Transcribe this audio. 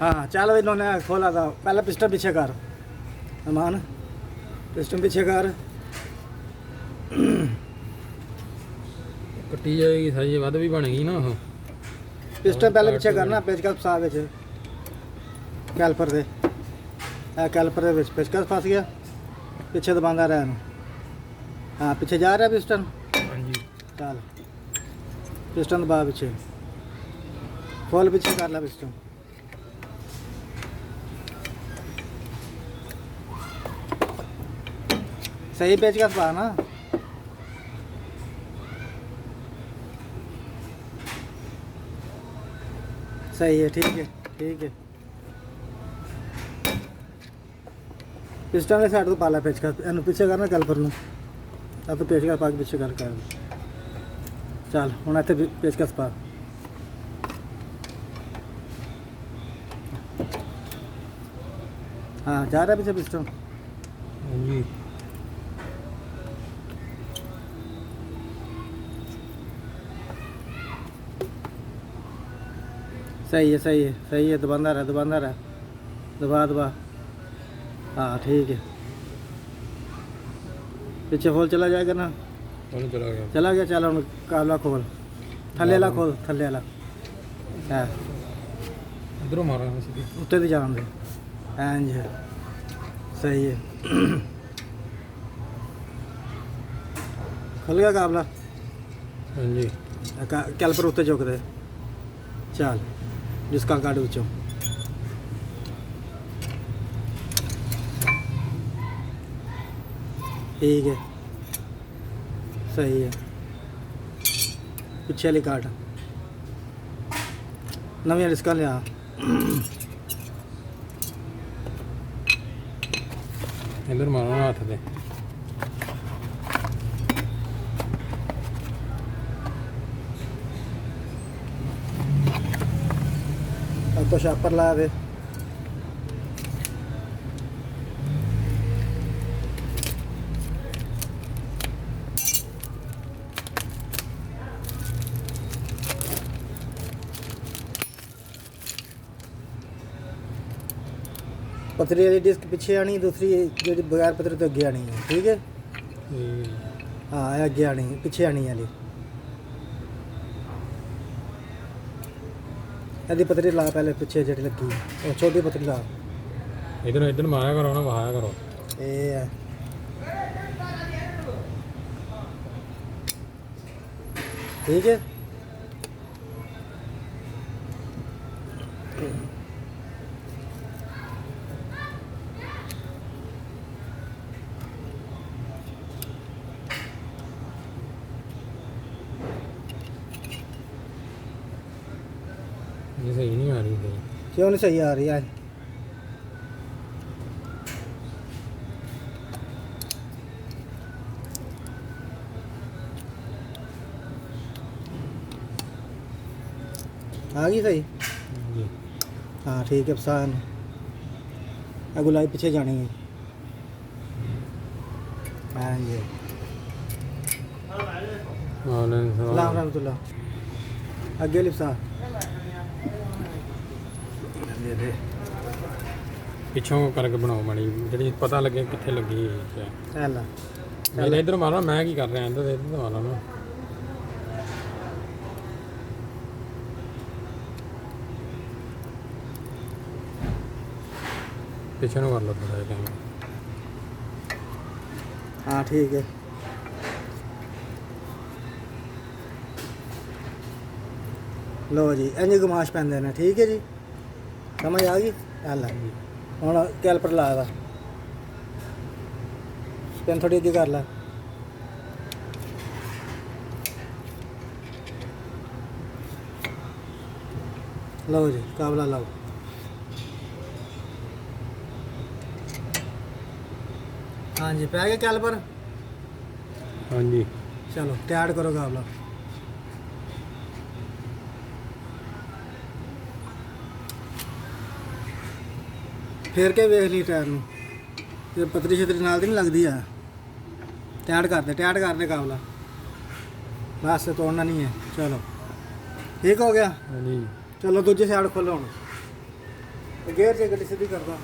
हाँ चल इन्होंने खोला था। पहले पिस्टन पीछे कर अमान, पिस्टन पीछे कर। ਕੱਟੀ ਜਾਏਗੀ ਸਾਈ ਵੱਧ ਵੀ ਬਣ ਗਈ ਨਾ ਉਹ। पिस्टन पहले पीछे करना, पेचकस फसा विच कैलपर दे। कैलपर दे विच पेचकस फस गया, पीछे दबांदा रह इहनूं। हाँ पीछे जा रहा पिस्टन। ਹਾਂਜੀ चल पिस्टन दबा पीछे, फुल पीछे कर ला पिस्टन। सही पेचकस पा ना। सही है, ठीक है ठीक है। पिस्टन वाली साइड तो पा ला पेचकस, इहनूं पीछे करना कैलपर नूं। अब तो पेचकस पा के पीछे कर। चल हुण इत्थे पेचकस पा। हाँ जा रहा पीछे पिस्टन। ਹਾਂਜੀ सही है सही है सही है, दबांदा रहा दबा। हाँ ठीक है। पीछे खोल चला जाएगा ना। ਉਹਨੂੰ ਚਲਾ ਗਿਆ। चला गया। चल हम काबला खोल, थल्ले वाला खोल, थल्ले वाला है ਇਧਰੋਂ ਮਾਰਾਂਗੇ ਸਿੱਧੀ। उत्ते दी जान दे। इंज है, सही है। खुल गया काबला। ਹਾਂਜੀ कैलपर उत्ते चुक दे। चल जिसका काट विचों। ठीक है सही है। पीछे वाली काट नवी रिस्का लिया। ਇਧਰ ਮਾਰਨਾ ਹੱਥ ਤੇ। अब तो शापर ला दे। पतरी वाली डिस्क पीछे आनी, दूसरी जी बगैर पतरी तो अगे आनी है। ठीक है हाँ अगे आनी है, पीछे आनी वाली। यदि पतरी ला पहले पीछे जी लगी और छोटी पतरी ला। ਇਧਰ ਇਧਰ ਮਾਰਿਆ ਕਰੋ ਨਾ, ਵਹਾਇਆ ਕਰੋ। ये है ठीक है। ਇਹ ਸਹੀ ਨਹੀਂ ਆ ਰਹੀ ਸਹੀ। क्यों नहीं सही आ रही है? आ गई सही। ਜੀ हाँ ठीक है। फसान गुलाई पीछे जानी है। हाँ जी सलाम रहमतुल्लाह। अगे लिप्सा ਪਿੱਛੋਂ ਕਰਕੇ ਬਣਾਓ ਮਾੜੀ, ਜਿਹੜੀ ਪਤਾ ਲੱਗੇ ਕਿੱਥੇ ਲੱਗੀ ਹੈ। चल ਮੈਂ ਇਧਰ ਮਾਰਨਾ, ਮੈਂ ਕੀ ਕਰ ਰਿਹਾ ਇੱਧਰ ਮਾਰਨਾ ਨਾ। ਪਿੱਛੇ ਨੂੰ ਕਰ ਲਓ ਥੋੜਾ ਜਿਹਾ ਕੰਮ। हाँ ठीक है। लो जी इंज गमाश पैंदे ने। ठीक है जी, समझ आ गई। चल हुण कैलपर ला दा, पिन थोड़ी अगे कर ला। लो जी काबला लाओ। हाँ जी पै गया कैलपर। ਹਾਂਜੀ चलो टाइट करो काबला। फेर के वेख ली टायर नूं, ये पतरी छतरी नाल तो नहीं लगती है। टाइट कर दे काबला, बस तोड़ना नहीं है। चलो ठीक हो गया। ਹਾਂਜੀ चलो दूजी साइड खोलो हुण। ਗੇਅਰ 'ਚ ਗੱਡੀ ਸਿੱਧੀ ਕਰਦਾ